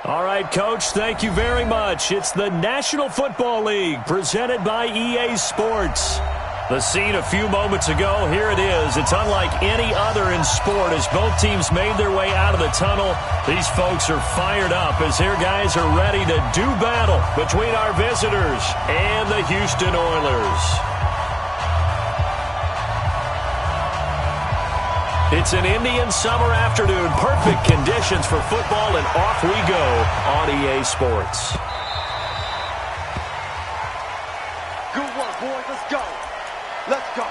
All right, Coach, thank you very much. It's the National Football League presented by EA Sports. The scene a few moments ago, here it is. It's unlike any other in sport as both teams made their way out of the tunnel. These folks are fired up as their guys are ready to do battle between our visitors and the Houston Oilers. It's an Indian summer afternoon. Perfect conditions for football, and off we go on EA Sports. Good work, boys. Let's go. Let's go.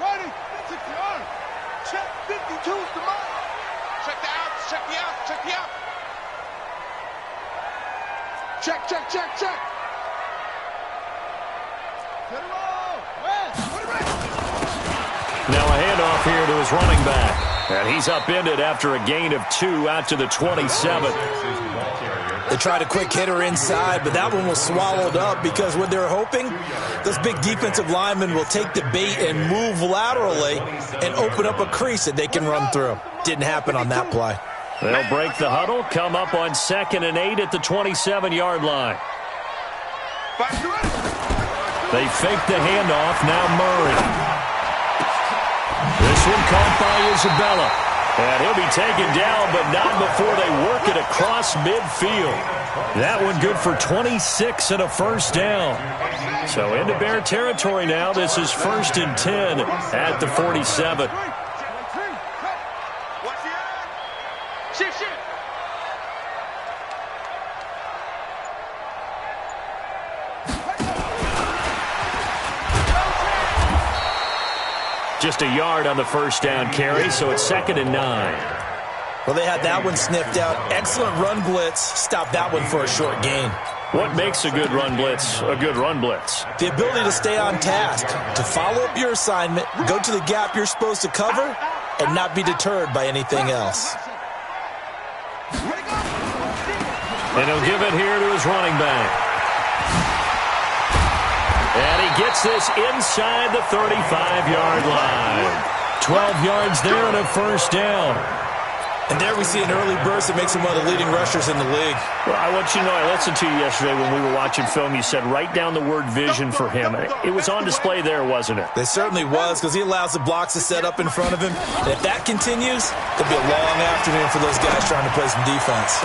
Ready? Check the arm. Check 52 is the mark. Check the outs. Check the outs. Check the outs. Check, check, check, check. Get it roll. West. Put it right. Now a handoff here to his running back. And he's upended after a gain of 2 out to the 27. They tried a quick hitter inside, but that one was swallowed up because what they're hoping, those big defensive linemen will take the bait and move laterally and open up a crease that they can run through. Didn't happen on that play. They'll break the huddle, come up on 2nd and 8 at the 27-yard line. They fake the handoff, now Murray. This one caught by Isabella. And he'll be taken down, but not before they work it across midfield. That one good for 26 and a first down. So into Bear territory now. This is 1st and 10 at the 47. Just a yard on the first down carry, so it's 2nd and 9. Well, they had that one sniffed out. Excellent run blitz. Stopped that one for a short gain. What makes a good run blitz a good run blitz? The ability to stay on task, to follow up your assignment, go to the gap you're supposed to cover, and not be deterred by anything else. And he'll give it here to his running back. And he gets this inside the 35-yard line. 12 yards there and a first down. And there we see an early burst that makes him one of the leading rushers in the league. Well, I want you to know, I listened to you yesterday when we were watching film. You said write down the word vision for him. It was on display there, wasn't it? It certainly was, because he allows the blocks to set up in front of him. And if that continues, it'll be a long afternoon for those guys trying to play some defense.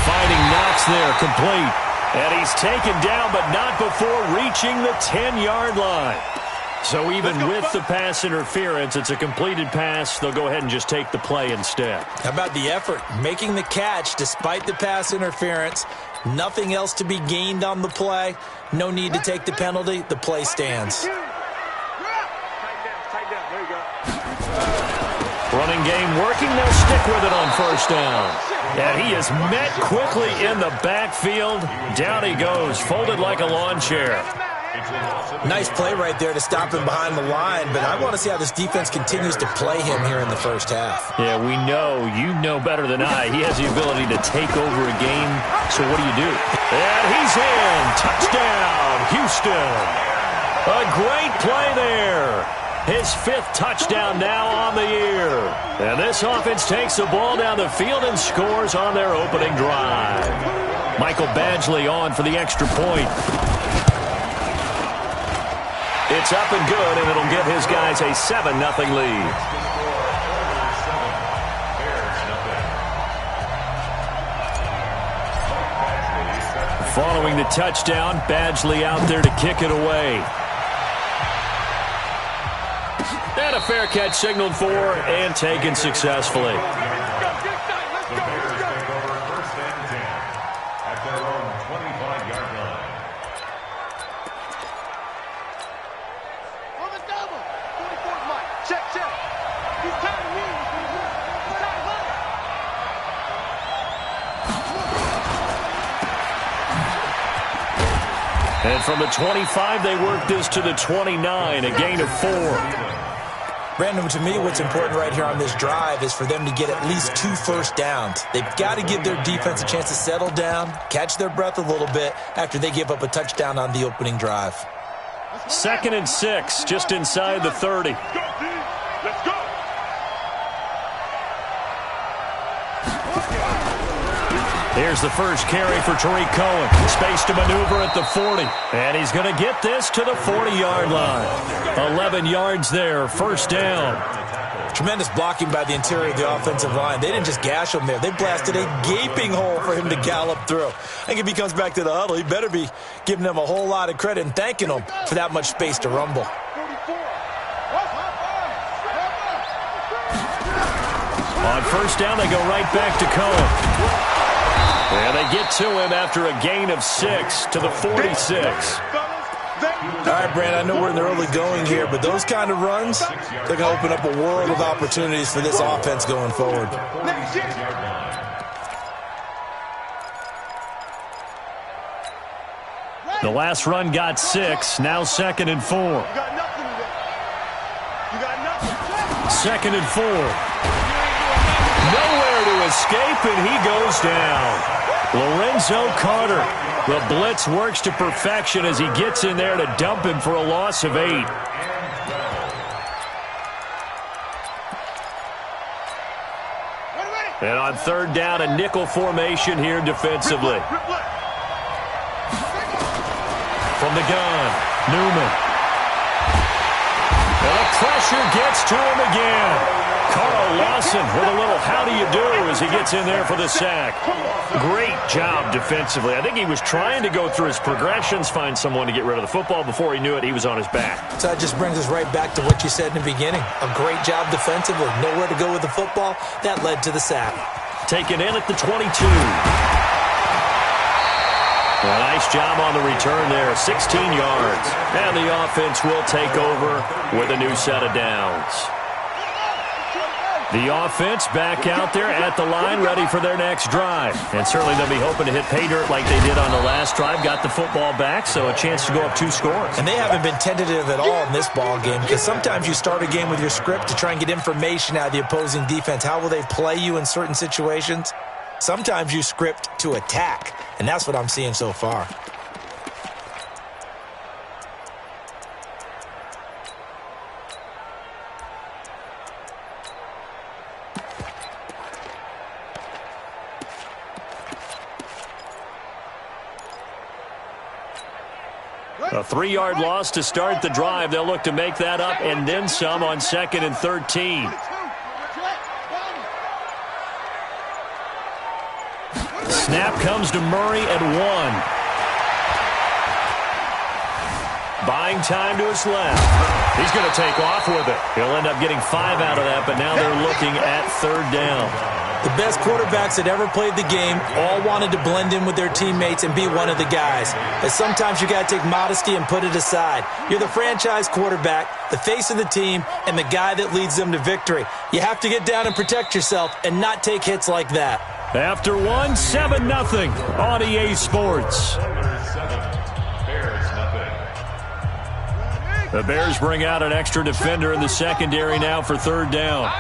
Finding Knox there, complete. And he's taken down, but not before reaching the 10-yard line. So even with the pass interference, it's a completed pass. They'll go ahead and just take the play instead. How about the effort? Making the catch despite the pass interference. Nothing else to be gained on the play. No need to take the penalty. The play stands. Tighten down. There you go. Running game working. They'll stick with it on first down. And he is met quickly in the backfield. Down he goes, folded like a lawn chair. Nice play right there to stop him behind the line, but I want to see how this defense continues to play him here in the first half. Yeah, we know. You know better than I. He has the ability to take over a game. So what do? And he's in. Touchdown, Houston. A great play there. His 5th touchdown now on the year. And this offense takes the ball down the field and scores on their opening drive. Michael Badgley on for the extra point. It's up and good, and it'll give his guys a 7-0 lead. Following the touchdown, Badgley out there to kick it away. And a fair catch signaled for and taken successfully. And from the 25, they work this to the 29, a gain of 4. Brandon, to me, what's important right here on this drive is for them to get at least 2 first downs. They've got to give their defense a chance to settle down, catch their breath a little bit after they give up a touchdown on the opening drive. 2nd and 6, just inside the 30. Let's go. Here's the first carry for Tariq Cohen. Space to maneuver at the 40. And he's going to get this to the 40-yard line. 11 yards there, first down. Tremendous blocking by the interior of the offensive line. They didn't just gash him there. They blasted a gaping hole for him to gallop through. I think if he comes back to the huddle, he better be giving them a whole lot of credit and thanking them for that much space to rumble. On first down, they go right back to Cohen. And they get to him after a gain of 6 to the 46. All right, Brandon, I know we're in the early going here, but those kind of runs, they're going to open up a world of opportunities for this offense going forward. The last run got 6, now 2nd and 4. 2nd and 4. Nowhere to escape, and he goes down. Lorenzo Carter. The blitz works to perfection as he gets in there to dump him for a loss of 8. And on third down, a nickel formation here defensively. From the gun, Newman. And the pressure gets to him again. Carl Lawson with a little how do you do as he gets in there for the sack. Great job defensively. I think he was trying to go through his progressions, find someone to get rid of the football. Before he knew it, he was on his back. So that just brings us right back to what you said in the beginning. A great job defensively. Nowhere to go with the football. That led to the sack. Taken in at the 22. A nice job on the return there, 16 yards. And the offense will take over with a new set of downs. The offense back out there at the line, ready for their next drive. And certainly they'll be hoping to hit pay dirt like they did on the last drive. Got the football back, so a chance to go up 2 scores. And they haven't been tentative at all in this ball game, because sometimes you start a game with your script to try and get information out of the opposing defense. How will they play you in certain situations? Sometimes you script to attack, and that's what I'm seeing so far. A 3-yard loss to start the drive. They'll look to make that up and then some on 2nd and 13. Snap comes to Murray at 1. Buying time to his left. He's going to take off with it. He'll end up getting 5 out of that, but now they're looking at third down. The best quarterbacks that ever played the game all wanted to blend in with their teammates and be one of the guys. But sometimes you got to take modesty and put it aside. You're the franchise quarterback, the face of the team, and the guy that leads them to victory. You have to get down and protect yourself and not take hits like that. After 7-0 on EA Sports. The Bears bring out an extra defender in the secondary now for third down.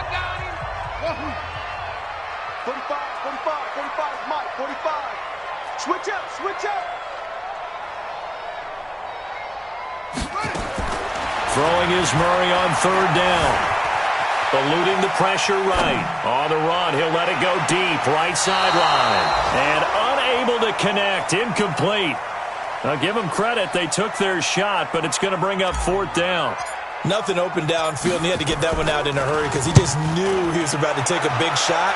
45, Mike, 45. Switch up. Throwing is Murray on third down. Eluding the pressure right. On the run, he'll let it go deep, right sideline. And unable to connect, incomplete. I'll give them credit, they took their shot, but it's going to bring up fourth down. Nothing open downfield, and he had to get that one out in a hurry because he just knew he was about to take a big shot.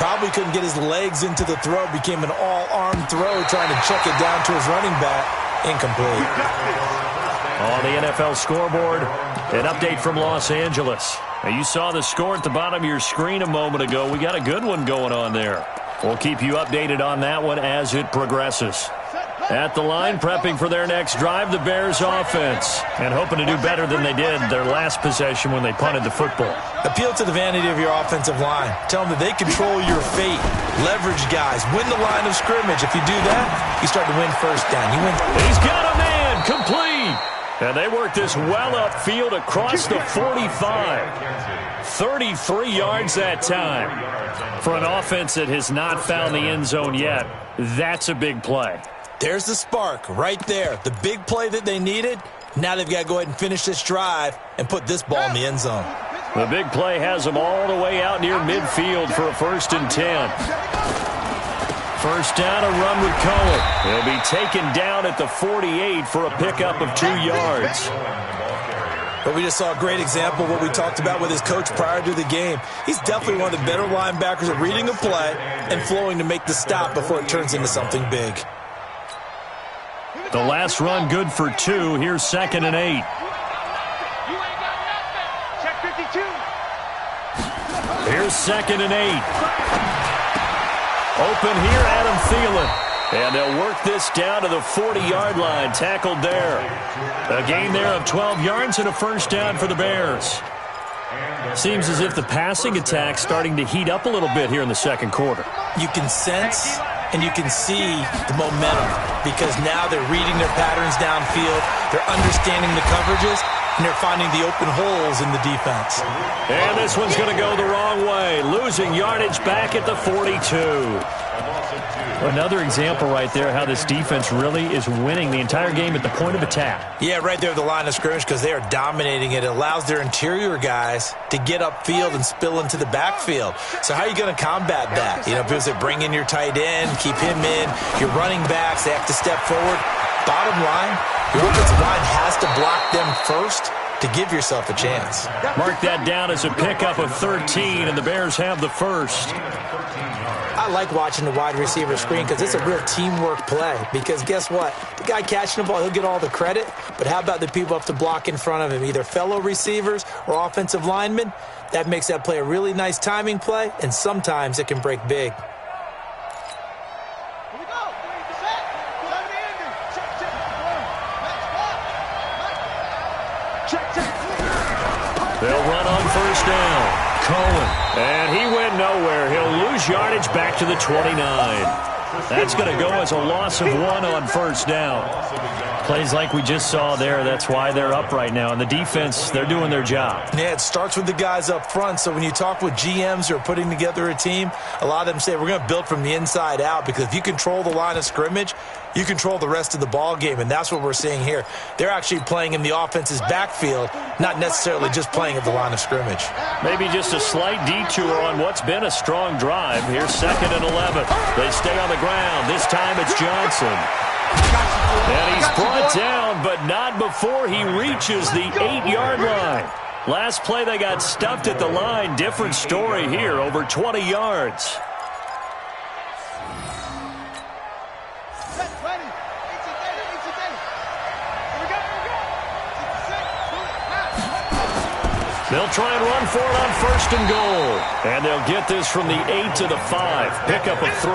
Probably couldn't get his legs into the throw. Became an all-arm throw, trying to check it down to his running back. Incomplete. On the NFL scoreboard, an update from Los Angeles. Now, you saw the score at the bottom of your screen a moment ago. We got a good one going on there. We'll keep you updated on that one as it progresses. At the line, prepping for their next drive, the Bears offense. And hoping to do better than they did their last possession when they punted the football. Appeal to the vanity of your offensive line. Tell them that they control your fate. Leverage guys. Win the line of scrimmage. If you do that, you start to win first down. You win. He's got a man. Complete. And they work this well upfield across the 45. 33 yards that time. For an offense that has not found the end zone yet, that's a big play. There's the spark right there. The big play that they needed. Now they've got to go ahead and finish this drive and put this ball in the end zone. The big play has them all the way out near midfield for a 1st and 10. First down, a run with Cohen. He'll be taken down at the 48 for a pickup of 2 yards. But we just saw a great example of what we talked about with his coach prior to the game. He's definitely one of the better linebackers at reading a play and flowing to make the stop before it turns into something big. The last run good for 2. Here's 2nd and 8. Check 52. Here's 2nd and 8. Open here, Adam Thielen. And they'll work this down to the 40-yard line, tackled there. A gain there of 12 yards and a first down for the Bears. Seems as if the passing attack's starting to heat up a little bit here in the second quarter. You can sense and you can see the momentum because now they're reading their patterns downfield, they're understanding the coverages, and they're finding the open holes in the defense. And this one's going to go the wrong way, losing yardage back at the 42. Another example right there how this defense really is winning the entire game at the point of attack. Yeah, right there at the line of scrimmage because they are dominating it. It allows their interior guys to get upfield and spill into the backfield. So how are you going to combat that? You know, people say bring in your tight end, keep him in. Your running backs, they have to step forward. Bottom line, your offensive line has to block them first to give yourself a chance. Mark that down as a pickup of 13, and the Bears have the first. I like watching the wide receiver screen because it's a real teamwork play. Because guess what? The guy catching the ball, he'll get all the credit. But how about the people up to block in front of him, either fellow receivers or offensive linemen? That makes that play a really nice timing play, and sometimes it can break big. They'll run on first down. Cohen. And he went nowhere. He'll lose yardage back to the 29. That's going to go as a loss of 1 on first down. Plays like we just saw there, that's why they're up right now. And the defense, they're doing their job. Yeah, it starts with the guys up front. So when you talk with GMs who are putting together a team, a lot of them say we're going to build from the inside out because if you control the line of scrimmage, you control the rest of the ball game, and that's what we're seeing here. They're actually playing in the offense's backfield, not necessarily just playing at the line of scrimmage. Maybe just a slight detour on what's been a strong drive. Here's 2nd and 11. They stay on the ground. This time it's Johnson. And he's brought down, but not before he reaches the 8-yard line. Last play they got stuffed at the line. Different story here, over 20 yards. They'll try and run for it on 1st and goal. And they'll get this from the 8 to the 5. Pickup of 3.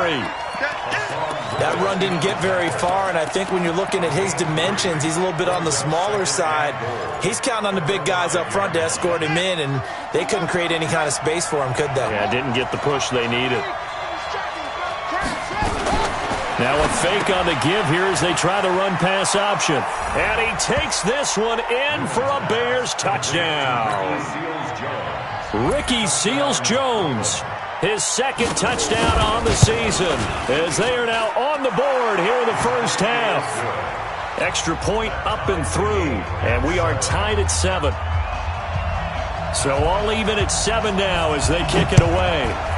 That run didn't get very far, and I think when you're looking at his dimensions, he's a little bit on the smaller side. He's counting on the big guys up front to escort him in, and they couldn't create any kind of space for him, could they? Yeah, didn't get the push they needed. Now a fake on the give here as they try the run-pass option. And he takes this one in for a Bears touchdown. Ricky Seals-Jones, his 2nd touchdown on the season, as they are now on the board here in the first half. Extra point up and through, and we are tied at 7. So all even at 7 now as they kick it away.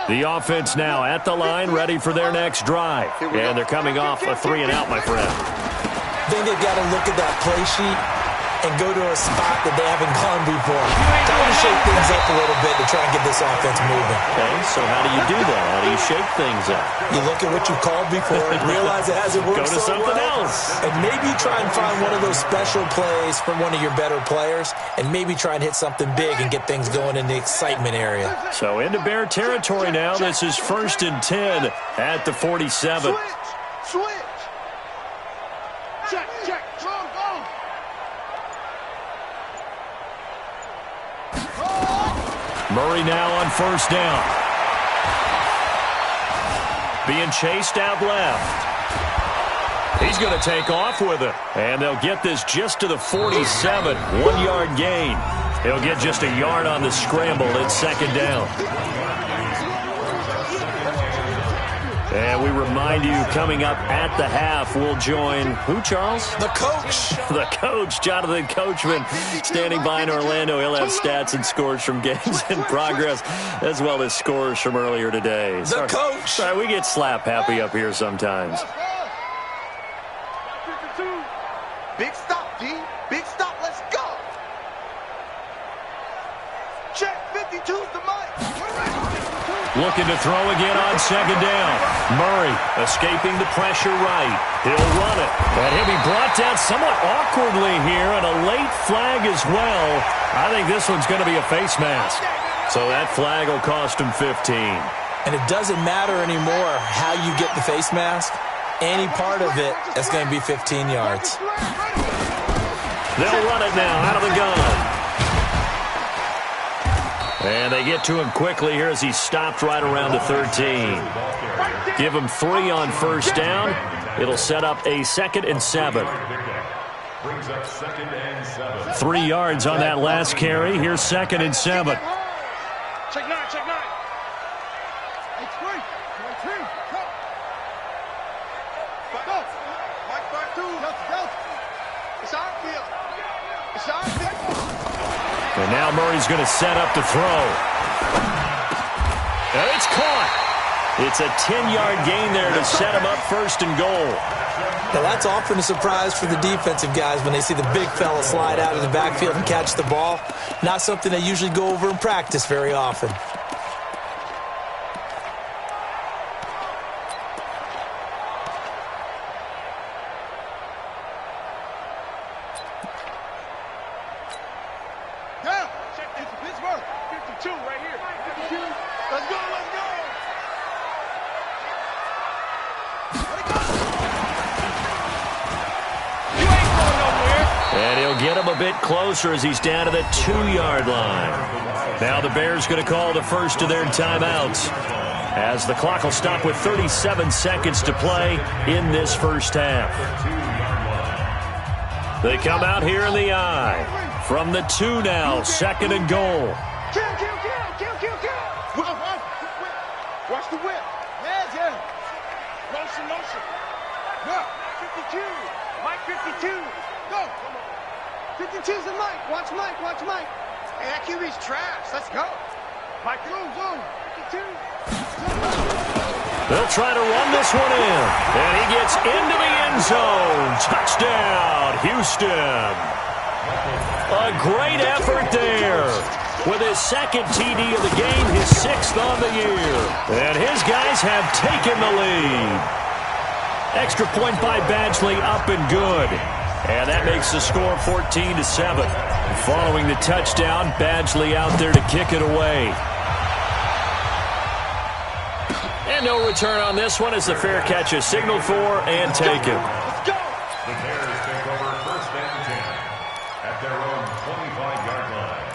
The offense now at the line, ready for their next drive. And they're coming off a 3-and-out, my friend. I think they've got to look at that play sheet and go to a spot that they haven't gone before. Time to shake things up a little bit to try and get this offense moving. Okay, so how do you do that? How do you shake things up? You look at what you called before, realize it hasn't worked Go to so something well, else. and maybe try and find one of those special plays from one of your better players, and maybe try and hit something big and get things going in the excitement area. So into Bear territory now. This is 1st and 10 at the 47. Switch. Check. Go. Murray now on first down. Being chased out left. He's going to take off with it. And they'll get this just to the 47. 1-yard gain. He'll get just a yard on the scramble. It's second down. And we remind you, coming up at the half, we'll join who, Charles? The coach. The coach, Jonathan Coachman, standing by in Orlando. He'll have stats and scores from games in progress, as well as scores from earlier today. The coach. Sorry, we get slap happy up here sometimes. Big stop, D. Big stop. Let's go. Check 52's the mic. Looking to throw again on second down. Murray escaping the pressure right. He'll run it. And he'll be brought down somewhat awkwardly here, and a late flag as well. I think this one's going to be a face mask. So that flag will cost him 15. And it doesn't matter anymore how you get the face mask. Any part of it, that's going to be 15 yards. They'll run it now out of the gun. And they get to him quickly here as he stopped right around the 13. Give him 3 on first down. It'll set up a 2nd and 7. 3 yards on that last carry. Here's 2nd and 7. Check 9, check 9. It's free. Go. Mike 5-2. Go. It's our field. It's our field. And now Murray's going to set up to throw. And it's caught. It's a 10-yard gain there to set him up 1st and goal. Now that's often a surprise for the defensive guys when they see the big fella slide out of the backfield and catch the ball. Not something they usually go over in practice very often. Closer as he's down to the 2-yard line. Now the Bears going to call the first of their timeouts, as the clock will stop with 37 seconds to play in this first half. They come out here in the I. From the 2 now, 2nd and goal. Kill. Watch the whip. Yeah. Motion. Go. 52. Mike 52. Go. 52's the Mike. Watch Mike. Hey, that QB's trash. Let's go. Mike, zoom. 52. They'll try to run this one in. And he gets into the end zone. Touchdown, Houston. A great effort there. With his 2nd TD of the game, his 6th on the year. And his guys have taken the lead. Extra point by Badgley, up and good. And that makes the score 14-7. Following the touchdown, Badgley out there to kick it away. And no return on this one as the fair catch is signaled for and taken. Let's go. The Bears take over 1st and 10 at their own 25-yard line.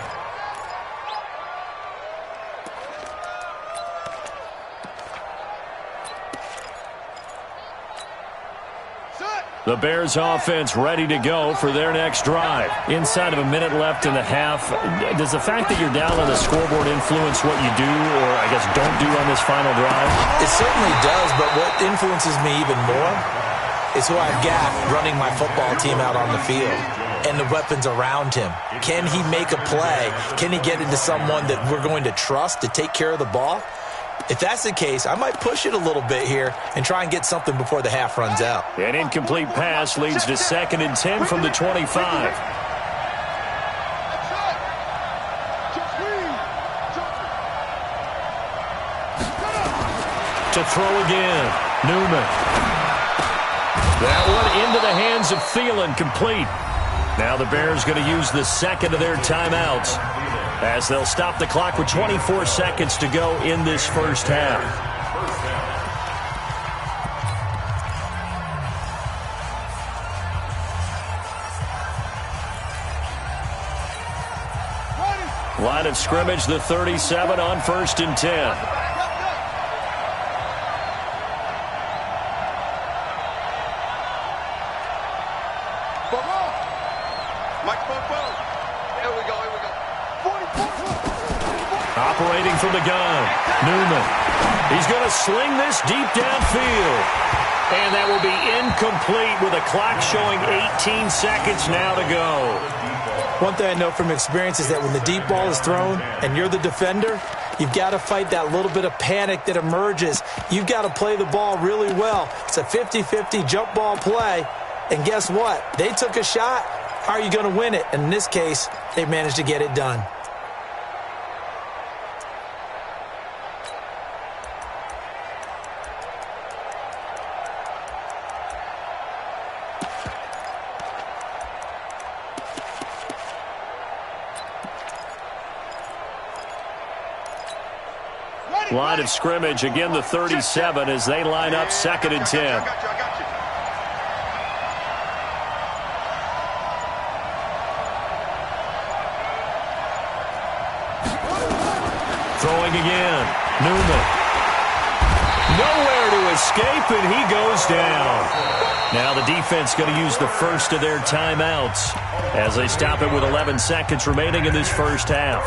The Bears offense ready to go for their next drive. Inside of a minute left in the half, does the fact that you're down on the scoreboard influence what you do, or I guess don't do on this final drive? It certainly does, but what influences me even more is who I've got running my football team out on the field and the weapons around him. Can he make a play? Can he get into someone that we're going to trust to take care of the ball? If that's the case, I might push it a little bit here and try and get something before the half runs out. An incomplete pass leads to 2nd and 10 from the 25. To throw again, Newman. That one into the hands of Thielen, complete. Now the Bears going to use the 2nd of their timeouts, as they'll stop the clock with 24 seconds to go in this first half. Line of scrimmage, the 37 on 1st and 10. Operating from the gun, Newman. He's going to sling this deep downfield. And that will be incomplete with a clock showing 18 seconds now to go. One thing I know from experience is that when the deep ball is thrown and you're the defender, you've got to fight that little bit of panic that emerges. You've got to play the ball really well. It's a 50-50 jump ball play. And guess what? They took a shot. How are you going to win it? And in this case, they managed to get it done. Line of scrimmage, again the 37 as they line up 2nd and 10. Throwing again, Newman. Nowhere to escape, and he goes down. Now the defense going to use the first of their timeouts as they stop it with 11 seconds remaining in this first half.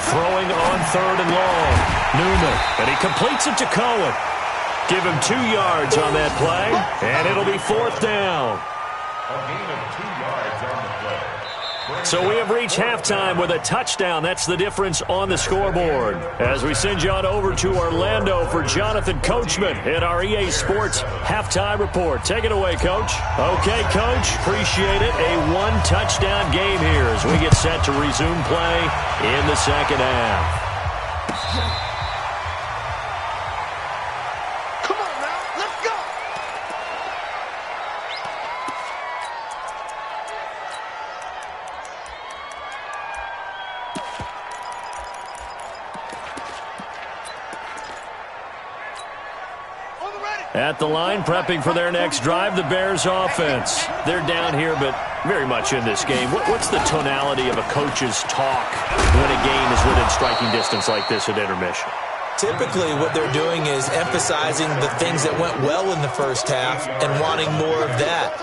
Throwing on 3rd and long. Newman, and he completes it to Cohen. Give him 2 yards on that play, and it'll be 4th down. A gain of 2 yards on the play. So we have reached halftime with a touchdown. That's the difference on the scoreboard. As we send you on over to Orlando for Jonathan Coachman in our EA Sports Halftime Report. Take it away, Coach. Okay, Coach. Appreciate it. A 1-touchdown game here as we get set to resume play in the second half. At the line, prepping for their next drive, the Bears offense. They're down here, but very much in this game. What's the tonality of a coach's talk when a game is within striking distance like this at intermission? Typically, what they're doing is emphasizing the things that went well in the first half and wanting more of that.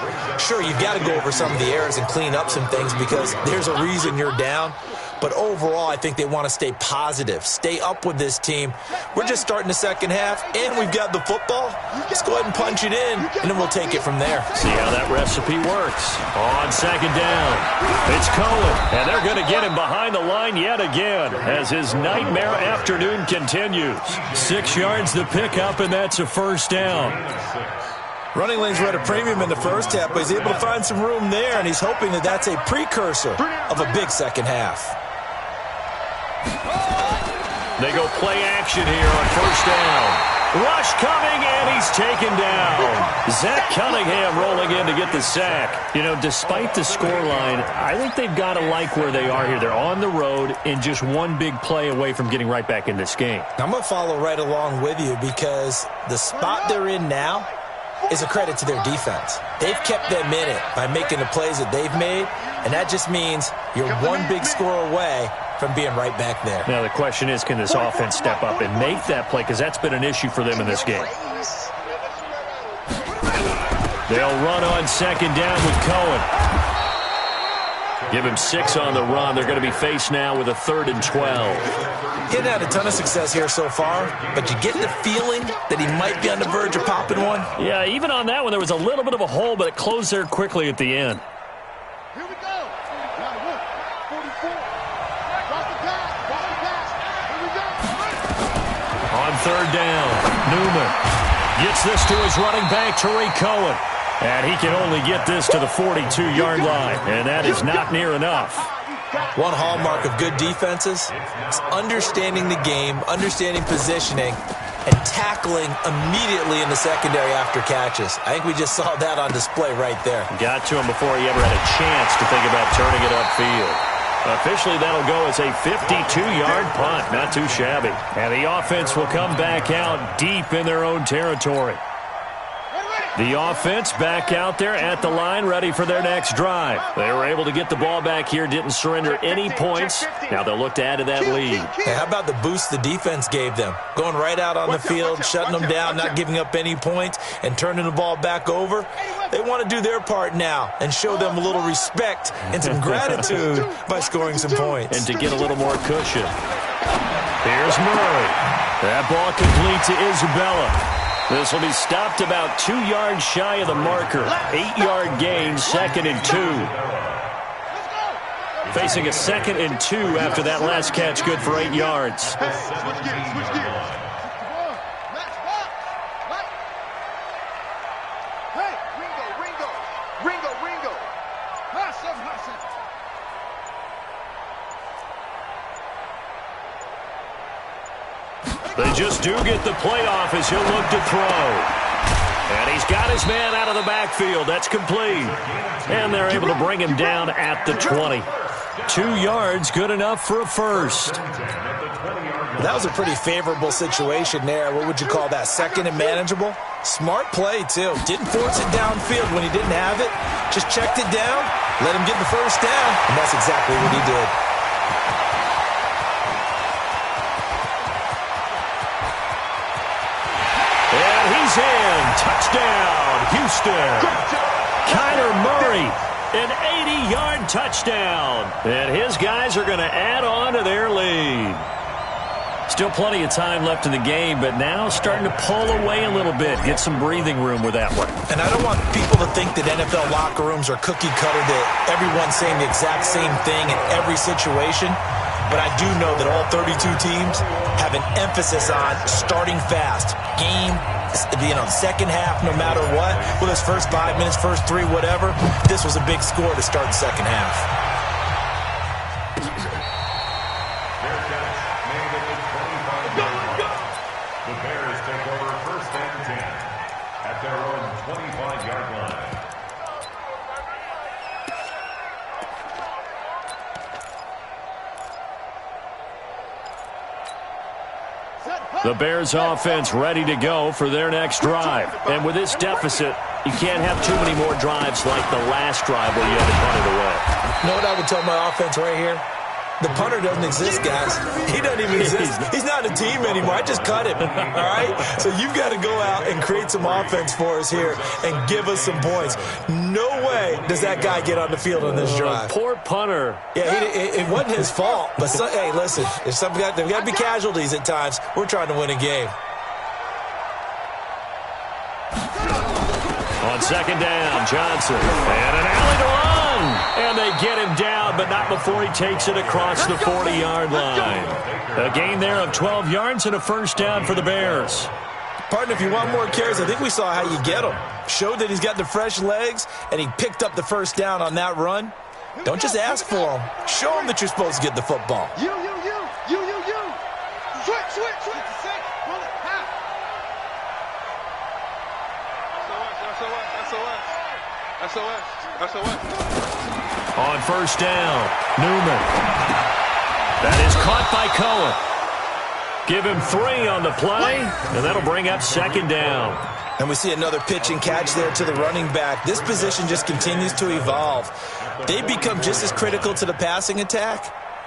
Sure, you've got to go over some of the errors and clean up some things because there's a reason you're down. But overall, I think they want to stay positive, stay up with this team. We're just starting the second half, and we've got the football. Let's go ahead and punch it in, and then we'll take it from there. See how that recipe works. On 2nd down, it's Cohen, and they're going to get him behind the line yet again as his nightmare afternoon continues. 6 yards the pickup, and that's a 1st down. Running lanes were at a premium in the first half, but he's able to find some room there, and he's hoping that that's a precursor of a big second half. They go play action here on 1st down. Rush coming, and he's taken down. Zach Cunningham rolling in to get the sack. You know, despite the scoreline, I think they've got to like where they are here. They're on the road and just one big play away from getting right back in this game. I'm going to follow right along with you because the spot they're in now is a credit to their defense. They've kept them in it by making the plays that they've made, and that just means you're one big score away from being right back there. Now the question is, can this offense step up and make that play? Because that's been an issue for them in this game. They'll run on 2nd down with Cohen. Give him 6 on the run. They're going to be faced now with a 3rd and 12. He hadn't had a ton of success here so far, but you get the feeling that he might be on the verge of popping one. Yeah, even on that one, there was a little bit of a hole, but it closed there quickly at the end. Here we go. 44. Cross the pass. Here we go. On 3rd down, Newman gets this to his running back, Tariq Cohen. And he can only get this to the 42-yard line, and that is not near enough. One hallmark of good defenses is understanding the game, understanding positioning, and tackling immediately in the secondary after catches. I think we just saw that on display right there. Got to him before he ever had a chance to think about turning it upfield. Officially, that'll go as a 52-yard punt. Not too shabby. And the offense will come back out deep in their own territory. The offense back out there at the line, ready for their next drive. They were able to get the ball back here, didn't surrender any points. Now they'll look to add to that lead. Hey, how about the boost the defense gave them? Going right out on the field, shutting them down, not giving up any points, and turning the ball back over. They want to do their part now and show them a little respect and some gratitude by scoring some points. And to get a little more cushion. Here's Murray. That ball complete to Isabella. This will be stopped about 2 yards shy of the marker. 8-yard gain, 2nd and 2. Facing a 2nd and 2 after that last catch, good for 8 yards. Switch gears. Hey, Ringo. They just do get the playoff as he'll look to throw. And he's got his man out of the backfield. That's complete. And they're able to bring him down at the 20. 2 yards, good enough for a first. That was a pretty favorable situation there. What would you call that? 2nd and manageable? Smart play, too. Didn't force it downfield when he didn't have it. Just checked it down, let him get the first down, and that's exactly what he did. And he's in. Touchdown, Houston. Kyler Murray, an 80-yard touchdown. And his guys are going to add on to their lead. Still plenty of time left in the game, but now starting to pull away a little bit. Get some breathing room with that one. And I don't want people to think that NFL locker rooms are cookie cutter, that everyone's saying the exact same thing in every situation. But I do know that all 32 teams have an emphasis on starting fast. Game, second half, no matter what. Whether it's first 5 minutes, first 3, whatever. This was a big score to start the second half. The Bears take over 1st and 10 at their own 25-yard line. The Bears offense ready to go for their next drive. And with this deficit, you can't have too many more drives like the last drive where you had to punt it away. You know what I would tell my offense right here? The punter doesn't exist, guys. He doesn't even exist. He's not a team anymore. I just cut him, all right? So you've got to go out and create some offense for us here and give us some points. No way does that guy get on the field on this drive. Poor punter. Yeah, it wasn't his fault. But, hey, listen, there's got to be casualties at times. We're trying to win a game. On 2nd down, Johnson. And an alley to run. And they get him down, but not before he takes it across the 40-yard line. A gain there of 12 yards and a first down for the Bears. Partner, if you want more carries, I think we saw how you get him. Showed that he's got the fresh legs, and he picked up the first down on that run. Don't just ask for him. Show him that you're supposed to get the football. You. Switch. Pull it, half. SOS. On first down, Newman. That is caught by Cohen. Give him 3 on the play, and that'll bring up 2nd down. And we see another pitch and catch there to the running back. This position just continues to evolve. They become just as critical to the passing attack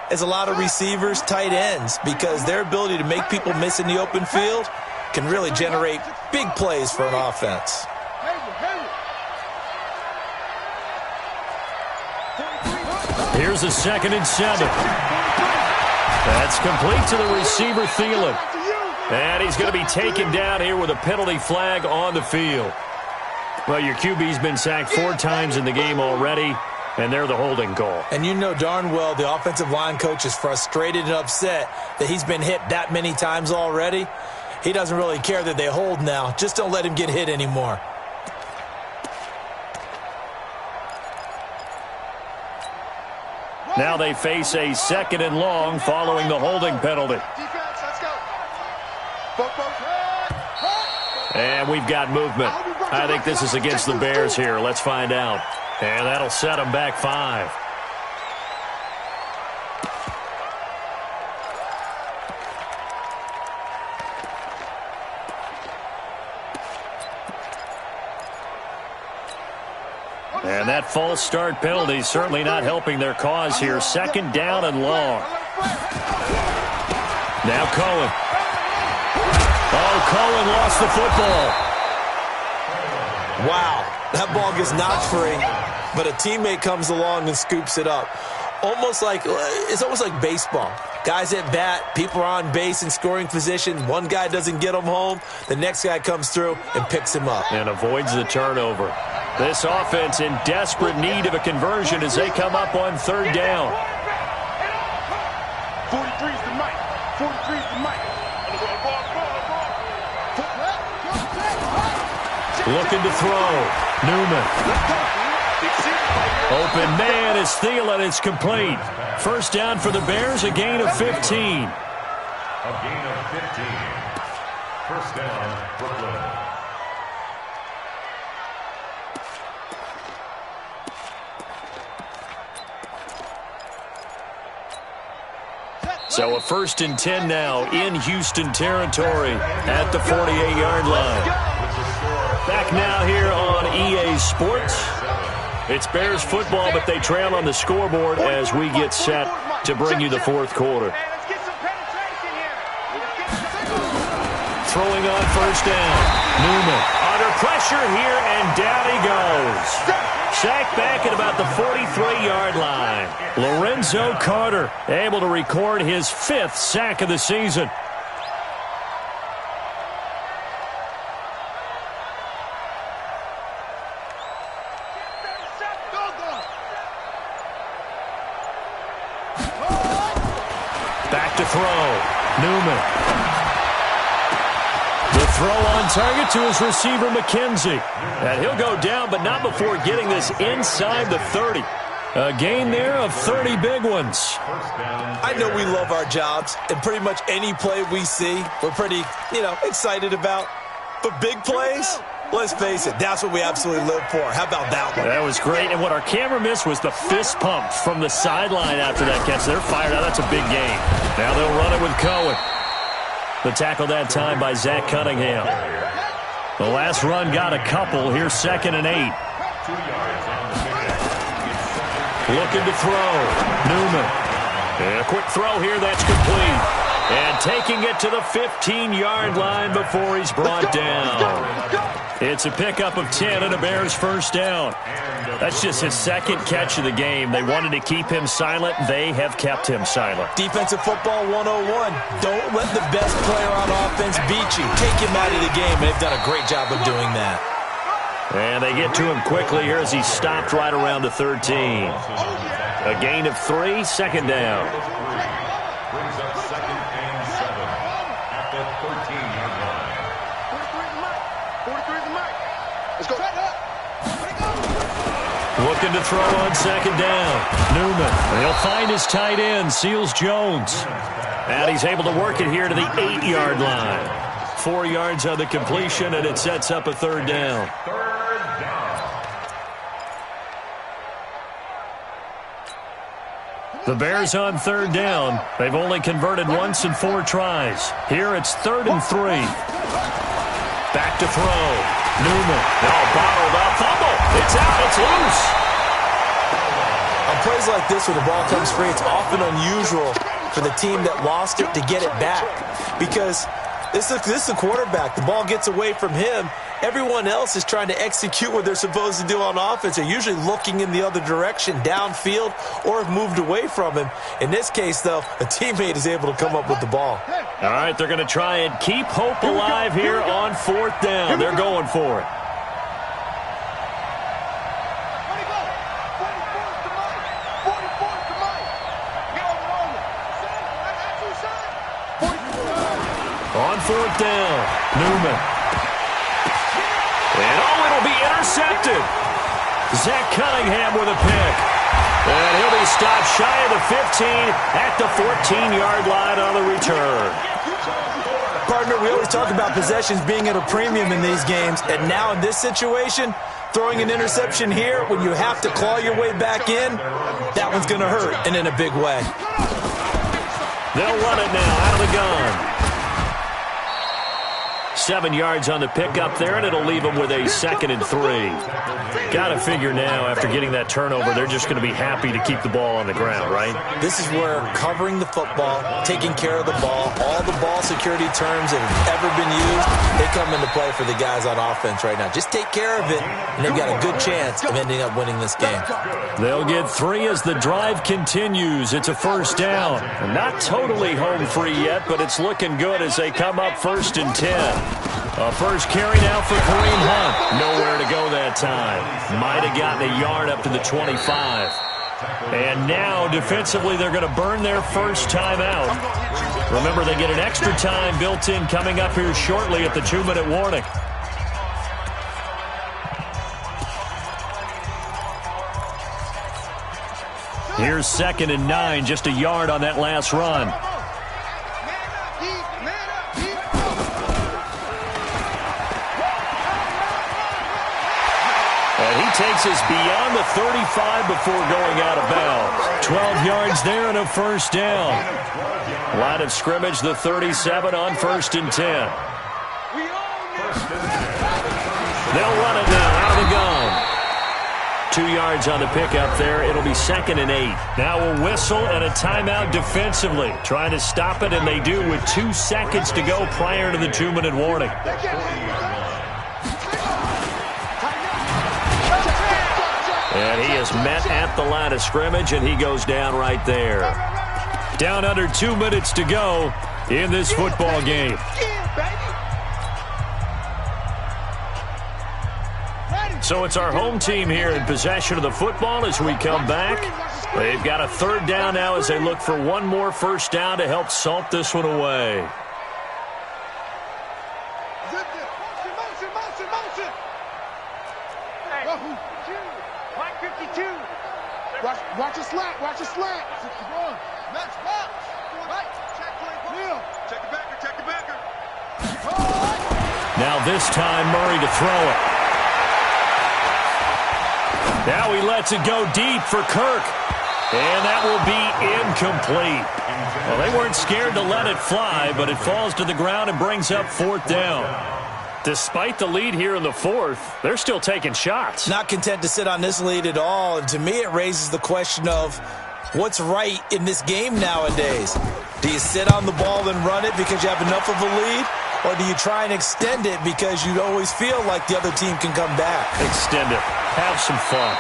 as a lot of receivers, tight ends, because their ability to make people miss in the open field can really generate big plays for an offense. Here's a 2nd and 7. That's complete to the receiver, Thielen. And he's going to be taken down here with a penalty flag on the field. Well, your QB's been sacked 4 times in the game already, and they're the holding call. And you know darn well the offensive line coach is frustrated and upset that he's been hit that many times already. He doesn't really care that they hold now. Just don't let him get hit anymore. Now they face a 2nd and long following the holding penalty. Defense, let's go. And we've got movement. I think this is against the Bears here. Let's find out. And that'll set them back 5. And that false start penalty certainly not helping their cause here. 2nd down and long. Now Cohen. Oh, Cohen lost the football. Wow, that ball gets knocked free, but a teammate comes along and scoops it up. It's almost like baseball. Guys at bat, people are on base in scoring position. One guy doesn't get him home. The next guy comes through and picks him up. And avoids the turnover. This offense in desperate need of a conversion as they come up on 3rd down. 43's the mic. 43's the mic. Looking to throw. Newman. Open man is Thielen. It's complete. 1st down for the Bears, a gain of 15. A gain of 15. 1st down, Brooklyn. So a 1st and 10 now in Houston territory at the 48-yard line. Back now here on EA Sports. It's Bears football, but they trail on the scoreboard as we get set to bring you the 4th quarter. Throwing on 1st down. Newman under pressure here, and down he goes. Sacked back at about the 43-yard line. Lorenzo Carter able to record his 5th sack of the season. Back to throw. Newman. The throw on target to his receiver, McKenzie. And he'll go down, but not before getting this inside the 30. A gain there of 30 big ones. I know we love our jobs, and pretty much any play we see, we're pretty, excited about. But big plays, let's face it, that's what we absolutely live for. How about that one? That was great, and what our camera missed was the fist pump from the sideline after that catch. They're fired out. That's a big gain. Now they'll run it with Cohen. The tackle that time by Zach Cunningham. The last run got a couple. Here's 2nd and 8. Looking to throw. Newman. And a quick throw here. That's complete. And taking it to the 15-yard line before he's brought down. It's a pickup of 10 and a Bears 1st down. That's just his 2nd catch of the game. They wanted to keep him silent. They have kept him silent. Defensive football 101. Don't let the best player on offense beat you. Take him out of the game, and they've done a great job of doing that. And they get to him quickly here as he stopped right around the 13. A gain of 3, 2nd down. Brings up 2nd and 7 at the 13-yard line. 43's the mic. Let's go. Looking to throw on 2nd down. Newman. He'll find his tight end, Seals Jones. And he's able to work it here to the 8-yard line. 4 yards on the completion, and it sets up a 3rd down. 3rd down. The Bears on 3rd down. They've only converted once in 4 tries. Here it's 3rd and 3. Back to throw. Newman. Oh, bottled up. Fumble. It's out. It's loose. On plays like this where the ball comes free, it's often unusual for the team that lost it to get it back. Because this is the quarterback. The ball gets away from him. Everyone else is trying to execute what they're supposed to do on offense. They're usually looking in the other direction, downfield, or have moved away from him. In this case, though, a teammate is able to come up with the ball. All right, they're going to try and keep hope alive here on 4th down. They're going for it. On 4th down, Newman. And it'll be intercepted. Zach Cunningham with a pick. And he'll be stopped shy of the 15 at the 14-yard line on the return. Partner, we always talk about possessions being at a premium in these games, and now in this situation, throwing an interception here when you have to claw your way back in, that one's going to hurt, and in a big way. They'll run it now out of the gun. 7 yards on the pickup there, and it'll leave them with a 2nd and 3. Got to figure now, after getting that turnover, they're just going to be happy to keep the ball on the ground, right? This is where covering the football, taking care of the ball, all the ball security terms that have ever been used, they come into play for the guys on offense right now. Just take care of it, and they've got a good chance of ending up winning this game. They'll get 3 as the drive continues. It's a first down. Not totally home free yet, but it's looking good as they come up 1st and 10. A first carry now for Kareem Hunt. Nowhere to go that time. Might have gotten a yard up to the 25. And now, defensively, they're going to burn their first time out. Remember, they get an extra time built in coming up here shortly at the 2-minute warning. Here's 2nd and 9, just a yard on that last run. And he takes us beyond the 35 before going out of bounds. 12 yards there and a first down. Line of scrimmage, the 37 on 1st and 10. They'll run it now out of the gun. 2 yards on the pickup there. It'll be 2nd and 8. Now a whistle and a timeout defensively. Trying to stop it, and they do with 2 seconds to go prior to the 2-minute warning. And he is met at the line of scrimmage, and he goes down right there. Down under 2 minutes to go in this football game. So it's our home team here in possession of the football as we come back. They've got a 3rd down now as they look for one more first down to help salt this one away. Watch a slant. Watch a slant. Match box. Right. Check the backer. Check the backer. Now this time Murray to throw it. Now he lets it go deep for Kirk. And that will be incomplete. Well, they weren't scared to let it fly, but it falls to the ground and brings up 4th down. Despite the lead here in the 4th, they're still taking shots. Not content to sit on this lead at all. And to me, it raises the question of what's right in this game nowadays. Do you sit on the ball and run it because you have enough of a lead? Or do you try and extend it because you always feel like the other team can come back? Extend it. Have some fun.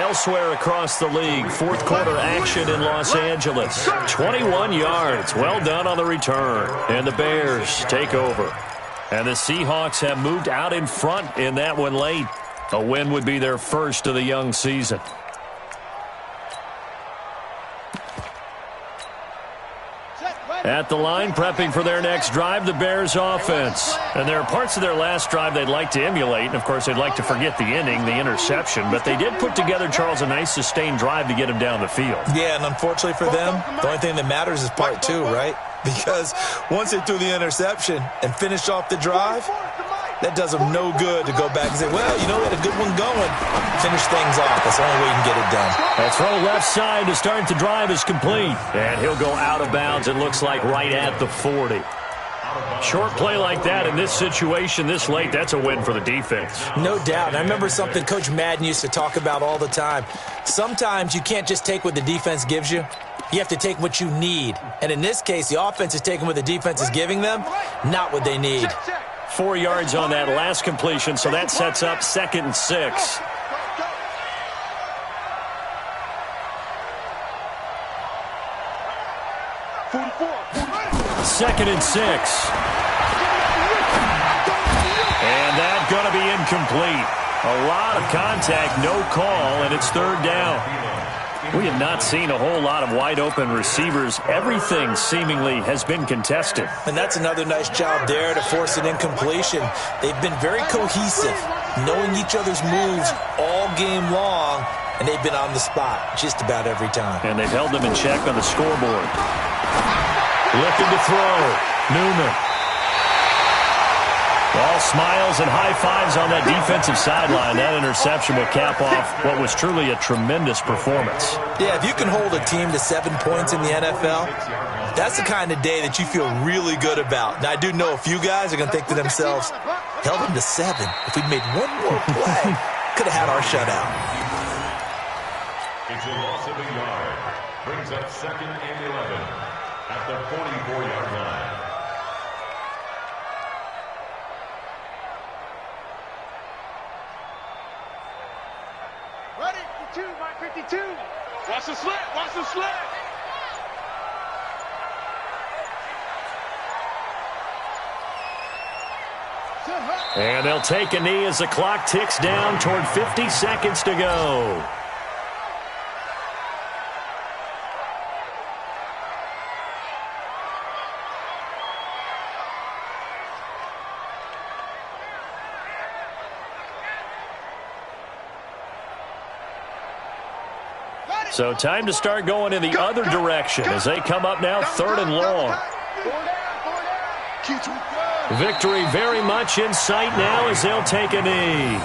Elsewhere across the league, 4th quarter action in Los Angeles. 21 yards. Well done on the return. And the Bears take over. And the Seahawks have moved out in front in that one late. A win would be their first of the young season. At the line, prepping for their next drive, the Bears offense. And there are parts of their last drive they'd like to emulate. And, of course, they'd like to forget the inning, the interception. But they did put together, Charles, a nice sustained drive to get him down the field. Yeah, and unfortunately for them, the only thing that matters is part 2, right? Because once they threw the interception and finished off the drive, that does them no good to go back and say, well, you know, we had a good one going. Finish things off. That's the only way you can get it done. That throw left side to start the drive is complete. And he'll go out of bounds, it looks like, right at the 40. Short play like that in this situation this late, that's a win for the defense. No doubt. And I remember something Coach Madden used to talk about all the time. Sometimes you can't just take what the defense gives you. You have to take what you need. And in this case, the offense is taking what the defense is giving them, not what they need. 4 yards on that last completion, so that sets up 2nd and 6. Second and 6. And that's going to be incomplete. A lot of contact, no call, and it's 3rd down. We have not seen a whole lot of wide-open receivers. Everything seemingly has been contested. And that's another nice job there to force an incompletion. They've been very cohesive, knowing each other's moves all game long, and they've been on the spot just about every time. And they've held them in check on the scoreboard. Looking to throw. Newman. All smiles and high fives on that defensive sideline. That interception will cap off what was truly a tremendous performance. Yeah, if you can hold a team to 7 points in the NFL, that's the kind of day that you feel really good about. Now, I do know a few guys are going to think to themselves, held them to 7. If we'd made one more play, could have had our shutout. It's a loss of a yard. Brings up 2nd and 11 at the 44-yard line. Ready? 52, Mike 52. Watch the slant, watch the slant. And they'll take a knee as the clock ticks down toward 50 seconds to go. So time to start going in the other direction as they come up now 3rd and long. Victory very much in sight now as they'll take a knee.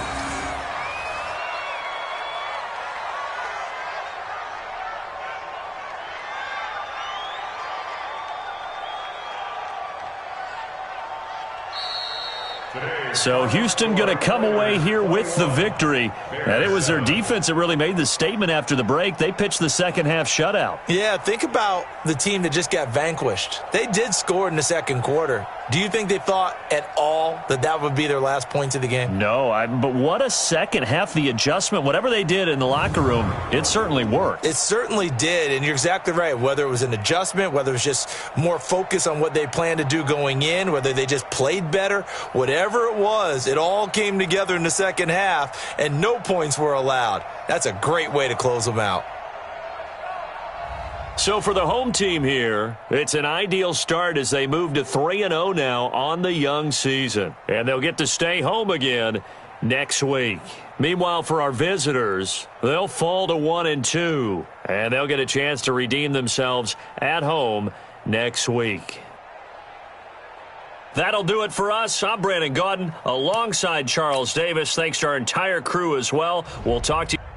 So Houston going to come away here with the victory. And it was their defense that really made the statement after the break. They pitched the second half shutout. Yeah, think about the team that just got vanquished. They did score in the second quarter. Do you think they thought at all that that would be their last points of the game? No, but what a second half. The adjustment, whatever they did in the locker room, it certainly worked. It certainly did, and you're exactly right. Whether it was an adjustment, whether it was just more focus on what they planned to do going in, whether they just played better, whatever it was, it all came together in the second half, and no points were allowed. That's a great way to close them out. So for the home team here, it's an ideal start as they move to 3-0 now on the young season. And they'll get to stay home again next week. Meanwhile, for our visitors, they'll fall to 1-2. And they'll get a chance to redeem themselves at home next week. That'll do it for us. I'm Brandon Gaudin alongside Charles Davis. Thanks to our entire crew as well. We'll talk to you.